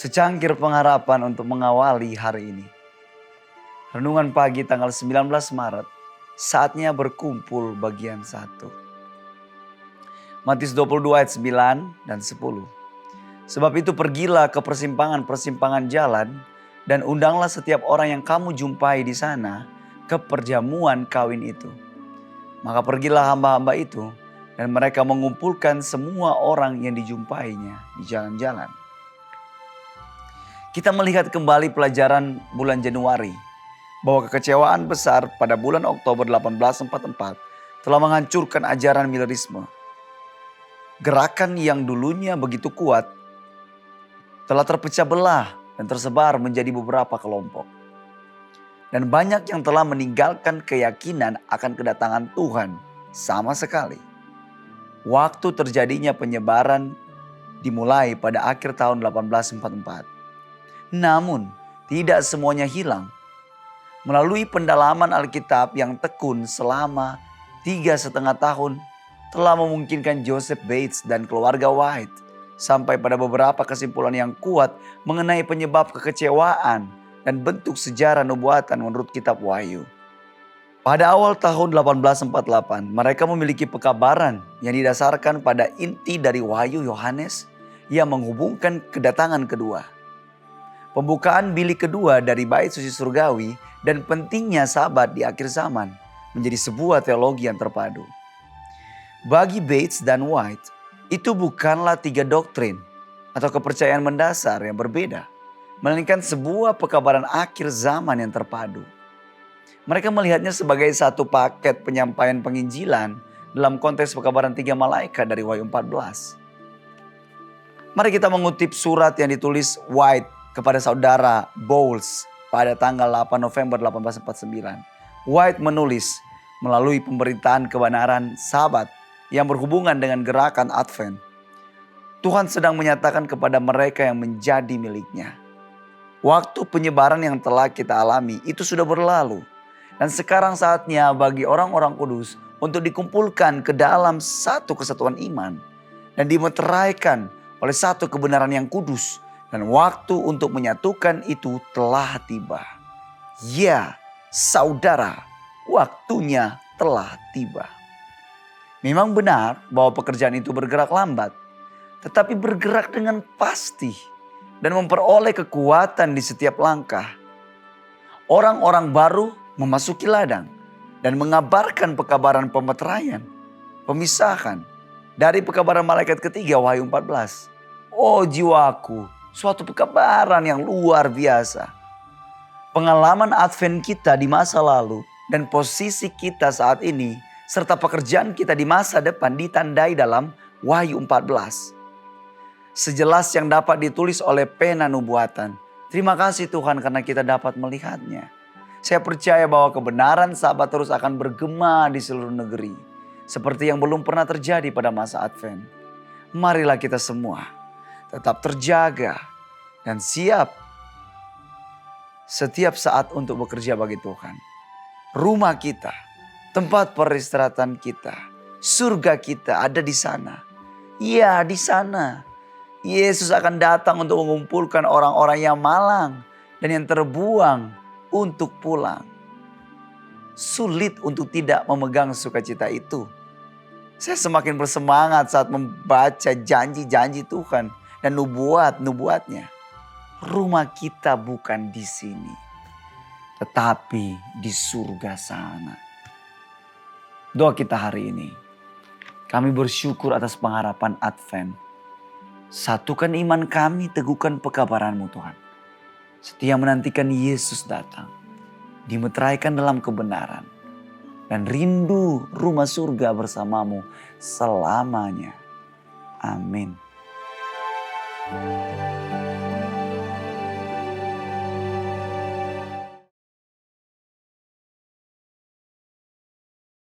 Secangkir pengharapan untuk mengawali hari ini. Renungan pagi tanggal 19 Maret, saatnya berkumpul bagian 1. Matius 22 ayat 9 dan 10. Sebab itu pergilah ke persimpangan-persimpangan jalan dan undanglah setiap orang yang kamu jumpai di sana ke perjamuan kawin itu. Maka pergilah hamba-hamba itu dan mereka mengumpulkan semua orang yang dijumpainya di jalan-jalan. Kita melihat kembali pelajaran bulan Januari bahwa kekecewaan besar pada bulan Oktober 1844 telah menghancurkan ajaran Millerisme. Gerakan yang dulunya begitu kuat telah terpecah belah dan tersebar menjadi beberapa kelompok. Dan banyak yang telah meninggalkan keyakinan akan kedatangan Tuhan sama sekali. Waktu terjadinya penyebaran dimulai pada akhir tahun 1844. Namun tidak semuanya hilang. Melalui pendalaman Alkitab yang tekun selama 3,5 tahun telah memungkinkan Joseph Bates dan keluarga White sampai pada beberapa kesimpulan yang kuat mengenai penyebab kekecewaan dan bentuk sejarah nubuatan menurut kitab Wahyu. Pada awal tahun 1848 mereka memiliki pekabaran yang didasarkan pada inti dari Wahyu Yohanes yang menghubungkan kedatangan kedua. Pembukaan bilik kedua dari bait suci surgawi dan pentingnya sabat di akhir zaman menjadi sebuah teologi yang terpadu. Bagi Bates dan White, itu bukanlah 3 doktrin atau kepercayaan mendasar yang berbeda, melainkan sebuah pekabaran akhir zaman yang terpadu. Mereka melihatnya sebagai satu paket penyampaian penginjilan dalam konteks pekabaran 3 malaikat dari Wahyu 14. Mari kita mengutip surat yang ditulis White kepada saudara Bowles pada tanggal 8 November 1849. White menulis melalui pemberitaan kebenaran Sabat yang berhubungan dengan gerakan Advent. Tuhan sedang menyatakan kepada mereka yang menjadi miliknya. Waktu penyebaran yang telah kita alami itu sudah berlalu. Dan sekarang saatnya bagi orang-orang kudus untuk dikumpulkan ke dalam satu kesatuan iman. Dan dimeteraikan oleh satu kebenaran yang kudus. Dan waktu untuk menyatukan itu telah tiba. Ya, saudara, waktunya telah tiba. Memang benar bahwa pekerjaan itu bergerak lambat, tetapi bergerak dengan pasti dan memperoleh kekuatan di setiap langkah. Orang-orang baru memasuki ladang dan mengabarkan pekabaran pemeteraian, pemisahan dari pekabaran malaikat ketiga Wahyu 14. Oh jiwaku, suatu pekabaran yang luar biasa. Pengalaman Advent kita di masa lalu dan posisi kita saat ini serta pekerjaan kita di masa depan ditandai dalam Wahyu 14. Sejelas yang dapat ditulis oleh pena nubuatan. Terima kasih Tuhan karena kita dapat melihatnya. Saya percaya bahwa kebenaran Sabat terus akan bergema di seluruh negeri. Seperti yang belum pernah terjadi pada masa Advent. Marilah kita semua tetap terjaga dan siap setiap saat untuk bekerja bagi Tuhan. Rumah kita, tempat peristirahatan kita, surga kita ada di sana. Iya, di sana. Yesus akan datang untuk mengumpulkan orang-orang yang malang dan yang terbuang untuk pulang. Sulit untuk tidak memegang sukacita itu. Saya semakin bersemangat saat membaca janji-janji Tuhan dan nubuat-nubuatnya. Rumah kita bukan di sini, tetapi di surga sana. Doa kita hari ini, kami bersyukur atas pengharapan Advent. Satukan iman kami, teguhkan pekabaran-Mu Tuhan. Setia menantikan Yesus datang, dimeteraikan dalam kebenaran, dan rindu rumah surga bersama-Mu selamanya. Amin.